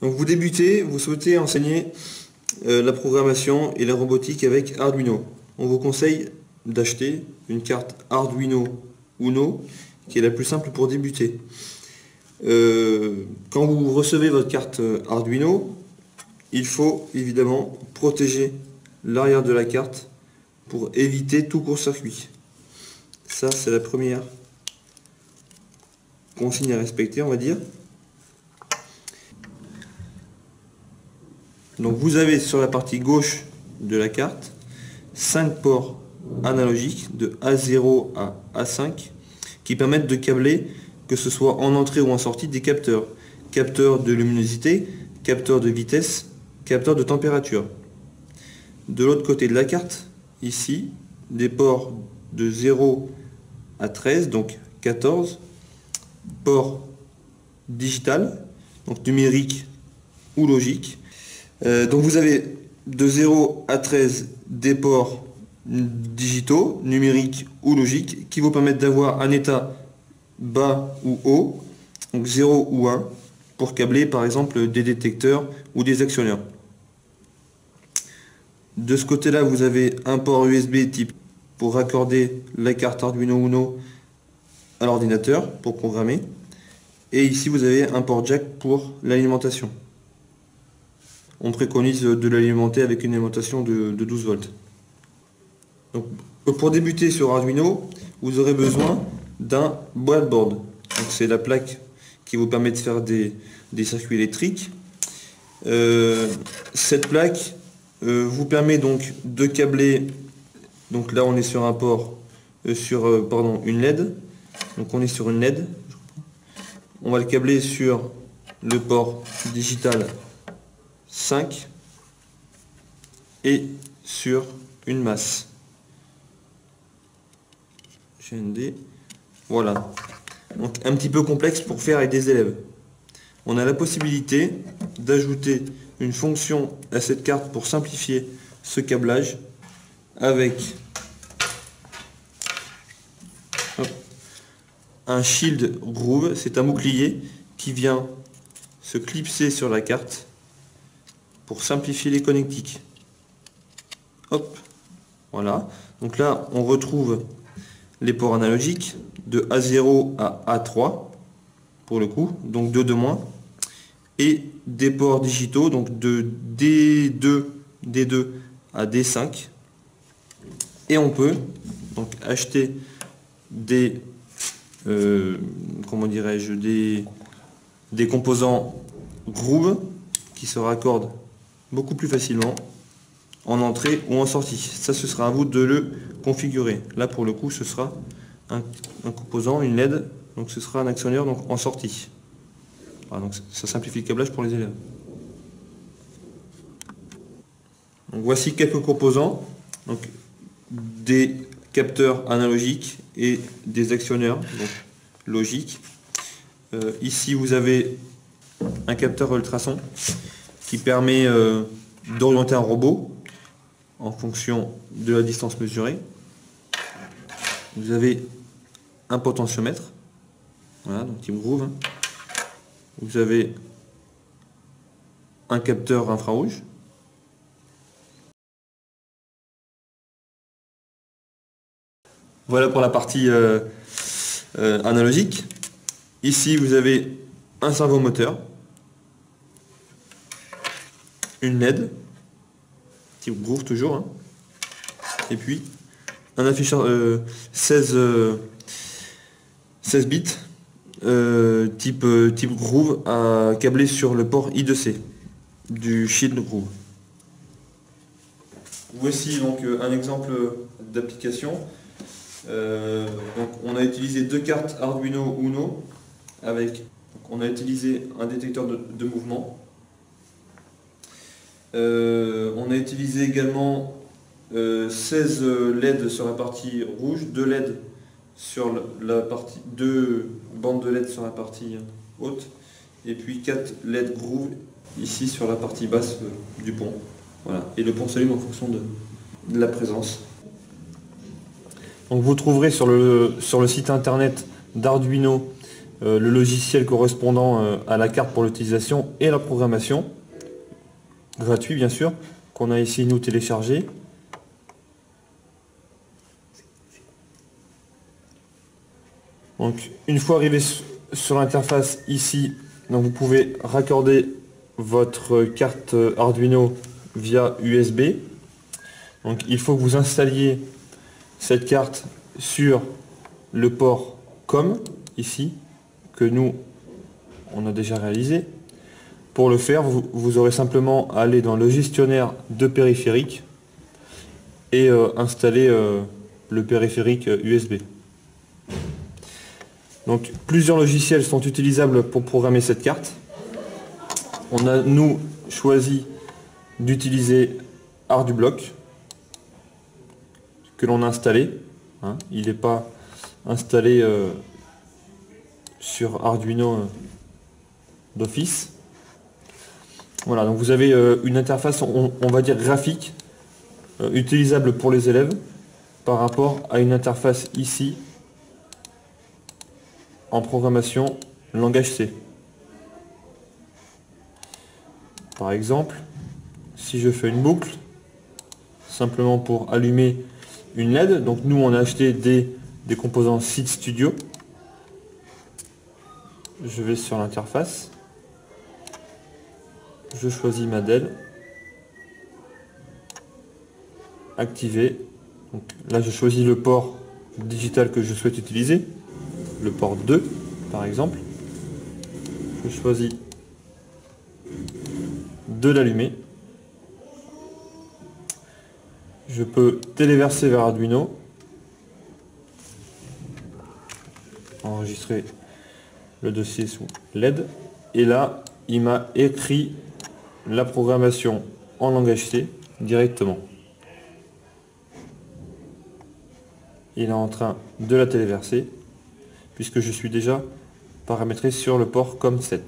Donc vous débutez, vous souhaitez enseigner la programmation et la robotique avec Arduino. On vous conseille d'acheter une carte Arduino Uno qui est la plus simple pour débuter. Quand vous recevez votre carte Arduino, il faut évidemment protéger l'arrière de la carte pour éviter tout court-circuit. Ça, c'est la première consigne à respecter, on va dire. Donc vous avez sur la partie gauche de la carte 5 ports analogiques de A0 à A5 qui permettent de câbler, que ce soit en entrée ou en sortie, des capteurs. Capteurs de luminosité, capteurs de vitesse, capteurs de température. De l'autre côté de la carte, ici, des ports de 0 à 13, donc 14, ports digital, donc numérique ou logique. Donc vous avez de 0 à 13 des ports digitaux, numériques ou logiques, qui vous permettent d'avoir un état bas ou haut, donc 0 ou 1, pour câbler par exemple des détecteurs ou des actionneurs. De ce côté-là, vous avez un port USB type pour raccorder la carte Arduino Uno à l'ordinateur pour programmer. Et ici, vous avez un port jack pour l'alimentation. On préconise de l'alimenter avec une alimentation de 12 volts. Donc, pour débuter sur Arduino, vous aurez besoin d'un breadboard. Donc c'est la plaque qui vous permet de faire des circuits électriques. Cette plaque vous permet donc de câbler. Donc là on est sur un port une LED. Donc on est sur une LED. On va le câbler sur le port digital 5 et sur une masse GND. Voilà. Donc un petit peu complexe pour faire avec des élèves. On a la possibilité d'ajouter une fonction à cette carte pour simplifier ce câblage avec un shield groove. C'est un bouclier qui vient se clipser sur la carte pour simplifier les connectiques. Hop, voilà. Donc là, on retrouve les ports analogiques de A0 à A3 pour le coup, donc 2 de moins, et des ports digitaux, donc de D2 à D5. Et on peut donc acheter des des composants groove qui se raccordent beaucoup plus facilement en entrée ou en sortie. Ça, ce sera à vous de le configurer. Là, pour le coup, ce sera un composant, une LED, donc ce sera un actionneur donc en sortie. Voilà, donc ça simplifie le câblage pour les élèves. Donc voici quelques composants, donc des capteurs analogiques et des actionneurs donc logiques. Ici, vous avez un capteur ultrason qui permet d'orienter un robot en fonction de la distance mesurée. Vous avez un potentiomètre, voilà, donc type groove. Vous avez un capteur infrarouge. Voilà pour la partie analogique. Ici, vous avez un servomoteur, une LED, type groove toujours, hein, et puis un afficheur 16 bits, type groove, à câbler sur le port I2C du shield groove. Voici donc un exemple d'application. Donc on a utilisé deux cartes Arduino Uno on a utilisé un détecteur de mouvement. On a utilisé également 16 LED sur la partie rouge, 2 LED sur la partie, 2 bandes de LED sur la partie haute, et puis 4 LED groove ici sur la partie basse du pont. Voilà. Et le pont s'allume en fonction de la présence. Donc vous trouverez sur le site internet d'Arduino le logiciel correspondant à la carte pour l'utilisation et la programmation, gratuit bien sûr, qu'on a ici nous téléchargé. Donc une fois arrivé sur l'interface ici, donc vous pouvez raccorder votre carte Arduino via USB. Donc il faut que vous installiez cette carte sur le port COM ici, que nous on a déjà réalisé. Pour le faire, vous aurez simplement à aller dans le gestionnaire de périphériques et installer le périphérique USB. Donc plusieurs logiciels sont utilisables pour programmer cette carte. On a nous choisi d'utiliser ArduBlock que l'on a installé. Il n'est pas installé sur Arduino d'office. Voilà, donc vous avez une interface, on va dire graphique, utilisable pour les élèves par rapport à une interface ici en programmation langage C. Par exemple, si je fais une boucle, simplement pour allumer une LED, donc nous on a acheté des composants Seeed Studio. Je vais sur l'interface, je choisis ma DEL, activer. Donc là je choisis le port digital que je souhaite utiliser, le port 2 par exemple. Je choisis de l'allumer. Je peux téléverser vers Arduino, enregistrer le dossier sous LED, et là il m'a écrit la programmation en langage C directement. Il est en train de la téléverser puisque je suis déjà paramétré sur le port COM7.